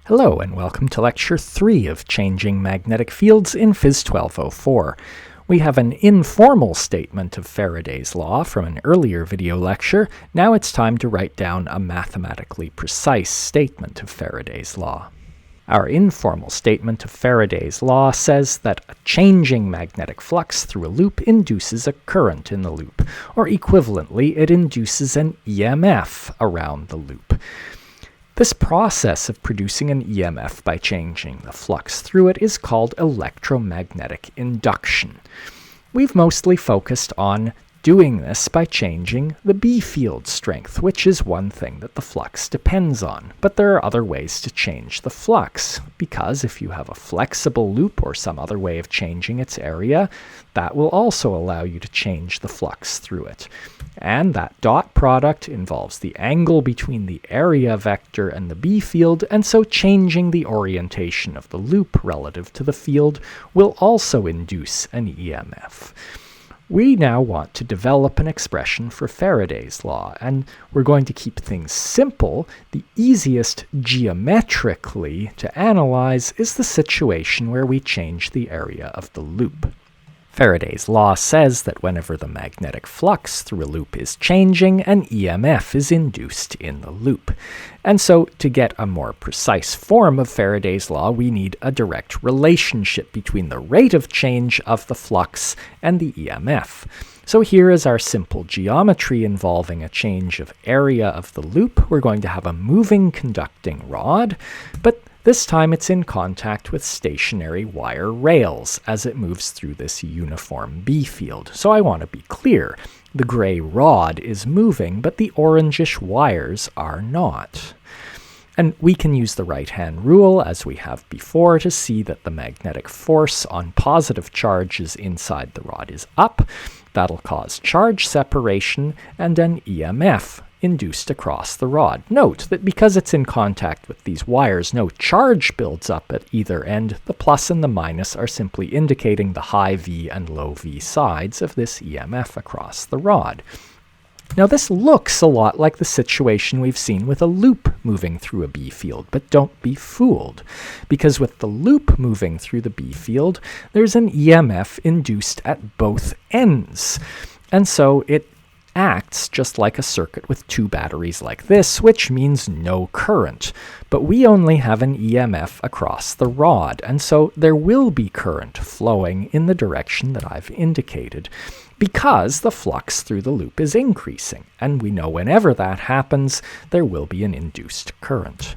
Hello and welcome to Lecture 3 of Changing Magnetic Fields in Phys 1204. We have an informal statement of Faraday's law from an earlier video lecture. Now it's time to write down a mathematically precise statement of Faraday's law. Our informal statement of Faraday's law says that a changing magnetic flux through a loop induces a current in the loop, or equivalently, it induces an EMF around the loop. This process of producing an EMF by changing the flux through it is called electromagnetic induction. We've mostly focused on doing this by changing the B field strength, which is one thing that the flux depends on. But there are other ways to change the flux, because if you have a flexible loop or some other way of changing its area, that will also allow you to change the flux through it. And that dot product involves the angle between the area vector and the B field, and so changing the orientation of the loop relative to the field will also induce an EMF. We now want to develop an expression for Faraday's law, and we're going to keep things simple. The easiest geometrically to analyze is the situation where we change the area of the loop. Faraday's law says that whenever the magnetic flux through a loop is changing, an EMF is induced in the loop. And so, to get a more precise form of Faraday's law, we need a direct relationship between the rate of change of the flux and the EMF. So here is our simple geometry involving a change of area of the loop. We're going to have a moving conducting rod, but this time it's in contact with stationary wire rails as it moves through this uniform B field. So I want to be clear. The gray rod is moving, but the orangish wires are not. And we can use the right-hand rule, as we have before, to see that the magnetic force on positive charges inside the rod is up. That'll cause charge separation and an EMF induced across the rod. Note that because it's in contact with these wires, no charge builds up at either end. The plus and the minus are simply indicating the high V and low V sides of this EMF across the rod. Now this looks a lot like the situation we've seen with a loop moving through a B field, but don't be fooled, because with the loop moving through the B field, there's an EMF induced at both ends. And so it acts just like a circuit with two batteries like this, which means no current. But we only have an EMF across the rod, and so there will be current flowing in the direction that I've indicated, because the flux through the loop is increasing, and we know whenever that happens, there will be an induced current.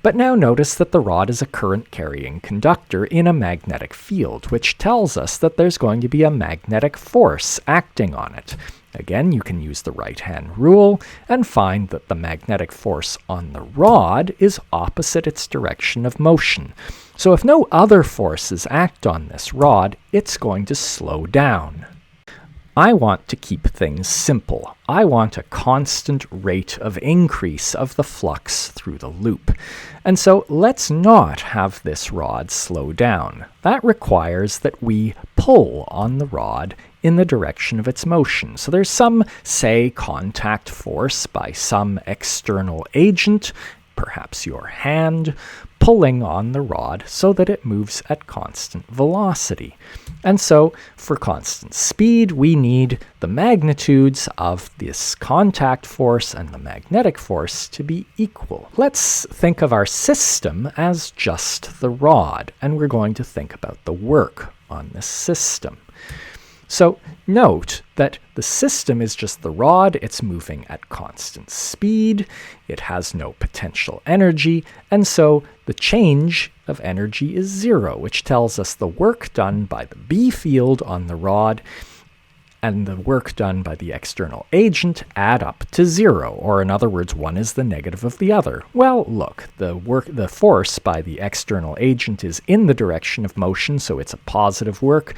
But now notice that the rod is a current-carrying conductor in a magnetic field, which tells us that there's going to be a magnetic force acting on it. Again, you can use the right-hand rule and find that the magnetic force on the rod is opposite its direction of motion. So if no other forces act on this rod, it's going to slow down. I want to keep things simple. I want a constant rate of increase of the flux through the loop. And so let's not have this rod slow down. That requires that we pull on the rod in the direction of its motion. So there's some, say, contact force by some external agent, perhaps your hand, pulling on the rod so that it moves at constant velocity. And so, for constant speed, we need the magnitudes of this contact force and the magnetic force to be equal. Let's think of our system as just the rod, and we're going to think about the work on this system. So note that the system is just the rod, it's moving at constant speed, it has no potential energy, and so the change of energy is zero, which tells us the work done by the B field on the rod and the work done by the external agent add up to zero, or in other words, one is the negative of the other. Well, look, the force by the external agent is in the direction of motion, so it's a positive work.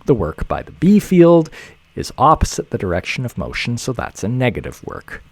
The work by the B field is opposite the direction of motion, so that's a negative work.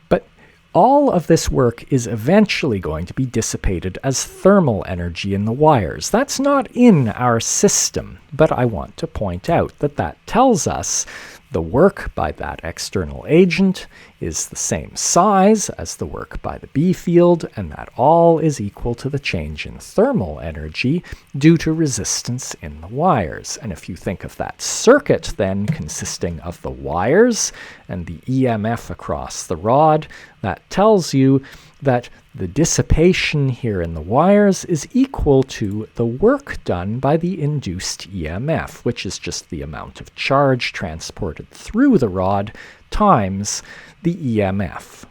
But all of this work is eventually going to be dissipated as thermal energy in the wires. That's not in our system, but I want to point out that that tells us the work by that external agent is the same size as the work by the B field, and that all is equal to the change in thermal energy due to resistance in the wires. And if you think of that circuit then consisting of the wires and the EMF across the rod, that tells you that the dissipation here in the wires is equal to the work done by the induced EMF, which is just the amount of charge transported through the rod times the EMF.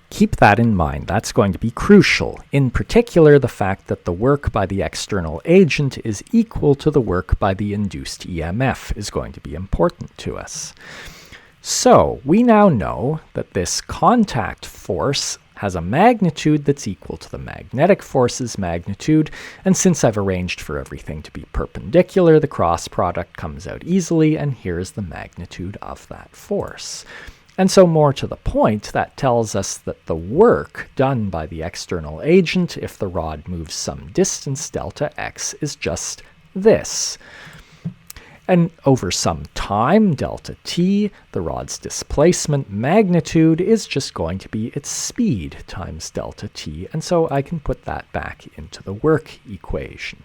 Keep that in mind. That's going to be crucial. In particular, the fact that the work by the external agent is equal to the work by the induced EMF is going to be important to us. So we now know that this contact force has a magnitude that's equal to the magnetic force's magnitude, and since I've arranged for everything to be perpendicular, the cross product comes out easily, and here's the magnitude of that force. And so more to the point, that tells us that the work done by the external agent, if the rod moves some distance, delta x, is just this. And over some time, delta t, the rod's displacement magnitude is just going to be its speed times delta t, and so I can put that back into the work equation.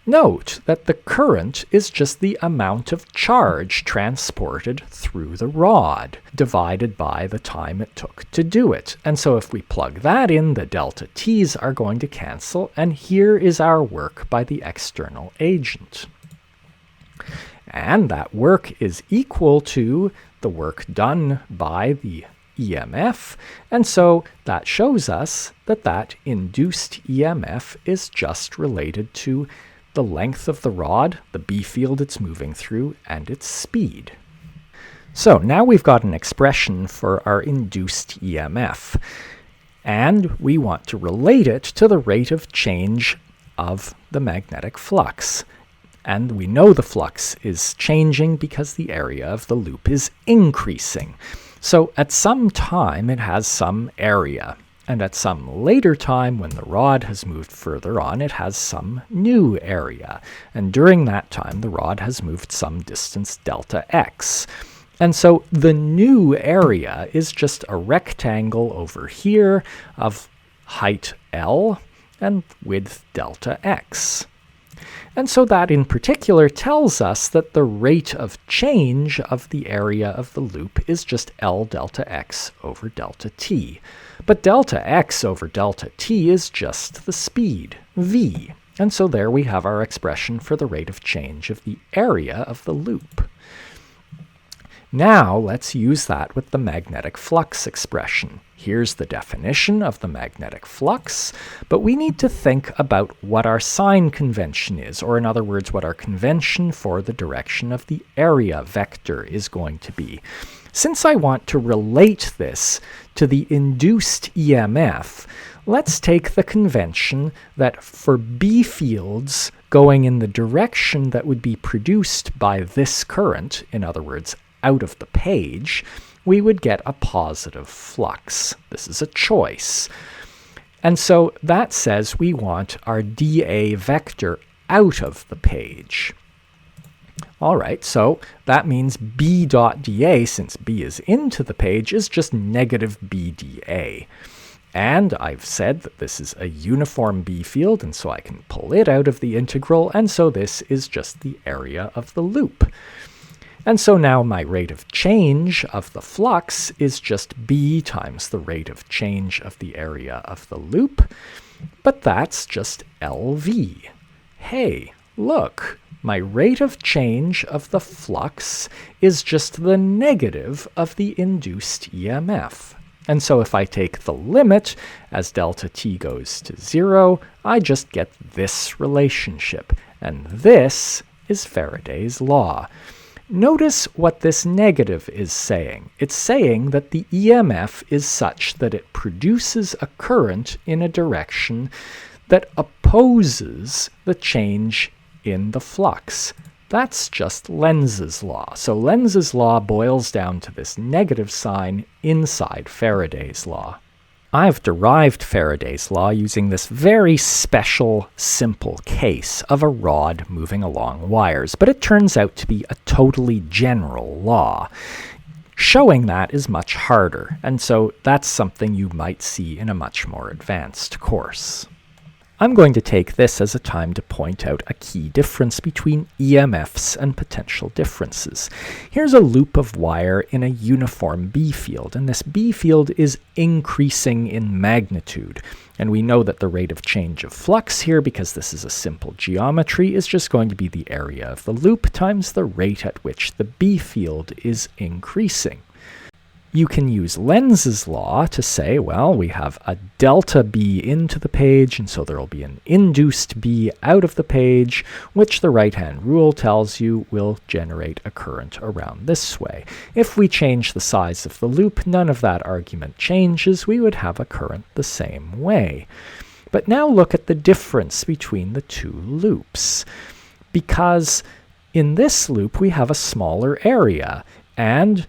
Note that the current is just the amount of charge transported through the rod, divided by the time it took to do it. And so if we plug that in, the delta t's are going to cancel, and here is our work by the external agent. And that work is equal to the work done by the EMF, and so that shows us that that induced EMF is just related to the length of the rod, the B field it's moving through, and its speed. So now we've got an expression for our induced EMF, and we want to relate it to the rate of change of the magnetic flux. And we know the flux is changing because the area of the loop is increasing. So at some time it has some area, and at some later time when the rod has moved further on, it has some new area. And during that time the rod has moved some distance delta x. And so the new area is just a rectangle over here of height L and width delta x. And so that in particular tells us that the rate of change of the area of the loop is just L delta x over delta t. But delta x over delta t is just the speed, v. And so there we have our expression for the rate of change of the area of the loop. Now let's use that with the magnetic flux expression. Here's the definition of the magnetic flux, but we need to think about what our sign convention is, or in other words, what our convention for the direction of the area vector is going to be. Since I want to relate this to the induced EMF, let's take the convention that for B fields going in the direction that would be produced by this current, in other words, out of the page, we would get a positive flux. This is a choice. And so that says we want our dA vector out of the page. All right, so that means B dot dA, since B is into the page, is just negative B dA. And I've said that this is a uniform B field, and so I can pull it out of the integral, and so this is just the area of the loop. And so now my rate of change of the flux is just B times the rate of change of the area of the loop, but that's just LV. Hey, look, my rate of change of the flux is just the negative of the induced EMF. And so if I take the limit as delta t goes to 0, I just get this relationship, and this is Faraday's law. Notice what this negative is saying. It's saying that the EMF is such that it produces a current in a direction that opposes the change in the flux. That's just Lenz's law. So Lenz's law boils down to this negative sign inside Faraday's law. I've derived Faraday's law using this very special, simple case of a rod moving along wires, but it turns out to be a totally general law. Showing that is much harder, and so that's something you might see in a much more advanced course. I'm going to take this as a time to point out a key difference between EMFs and potential differences. Here's a loop of wire in a uniform B field, and this B field is increasing in magnitude. And we know that the rate of change of flux here, because this is a simple geometry, is just going to be the area of the loop times the rate at which the B field is increasing. You can use Lenz's law to say, well, we have a delta B into the page, and so there will be an induced B out of the page, which the right-hand rule tells you will generate a current around this way. If we change the size of the loop, none of that argument changes. We would have a current the same way. But now look at the difference between the two loops. Because in this loop, we have a smaller area, and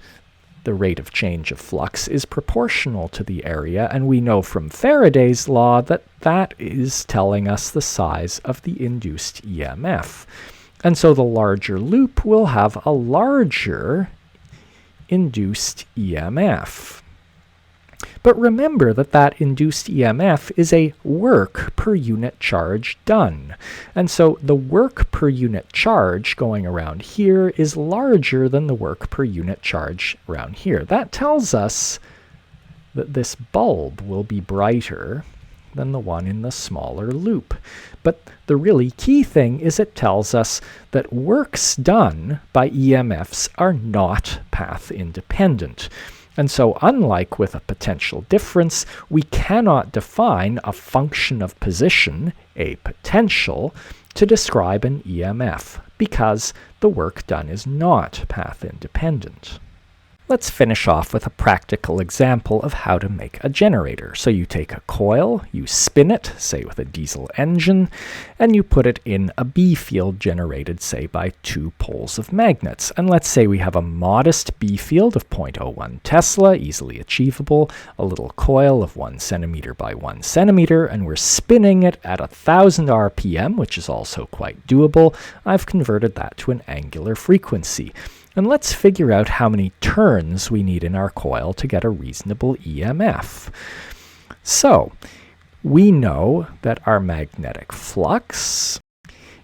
the rate of change of flux is proportional to the area, and we know from Faraday's law that that is telling us the size of the induced EMF. And so the larger loop will have a larger induced EMF. But remember that that induced EMF is a work per unit charge done. And so the work per unit charge going around here is larger than the work per unit charge around here. That tells us that this bulb will be brighter than the one in the smaller loop. But the really key thing is it tells us that works done by EMFs are not path independent. And so unlike with a potential difference, we cannot define a function of position, a potential, to describe an EMF, because the work done is not path independent. Let's finish off with a practical example of how to make a generator. So you take a coil, you spin it, say with a diesel engine, and you put it in a B field generated, say, by 2 poles of magnets. And let's say we have a modest B field of 0.01 Tesla, easily achievable, a little coil of 1 centimeter by 1 centimeter, and we're spinning it at 1,000 RPM, which is also quite doable. I've converted that to an angular frequency. And let's figure out how many turns we need in our coil to get a reasonable EMF. So, we know that our magnetic flux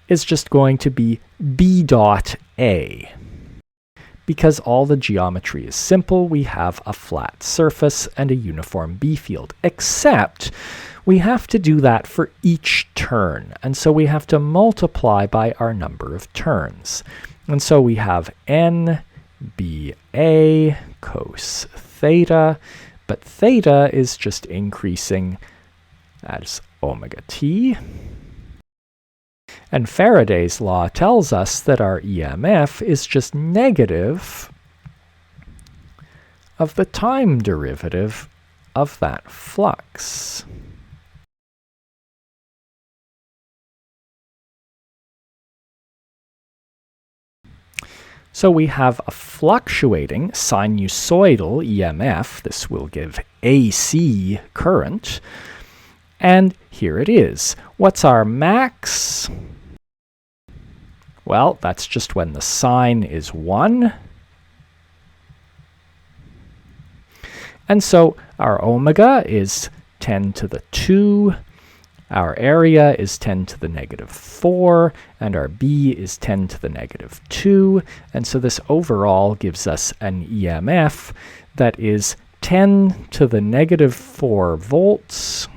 is just going to be B dot A. Because all the geometry is simple, we have a flat surface and a uniform B field, except we have to do that for each turn. And so we have to multiply by our number of turns. And so we have NBA cos theta, but theta is just increasing as omega t. And Faraday's law tells us that our EMF is just negative of the time derivative of that flux. So we have a fluctuating sinusoidal EMF. This will give AC current. And here it is. What's our max? Well, that's just when the sine is 1. And so our omega is 10 to the 2. Our area is 10 to the negative 4, and our B is 10 to the negative 2. And so this overall gives us an EMF that is 10 to the negative 4 volts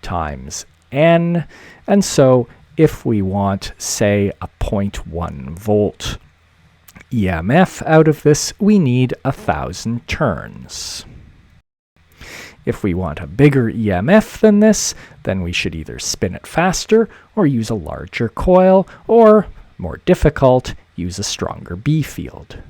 times N. And so if we want, say, a 0.1 volt EMF out of this, we need 1,000 turns. If we want a bigger EMF than this, then we should either spin it faster or use a larger coil, or, more difficult, use a stronger B field.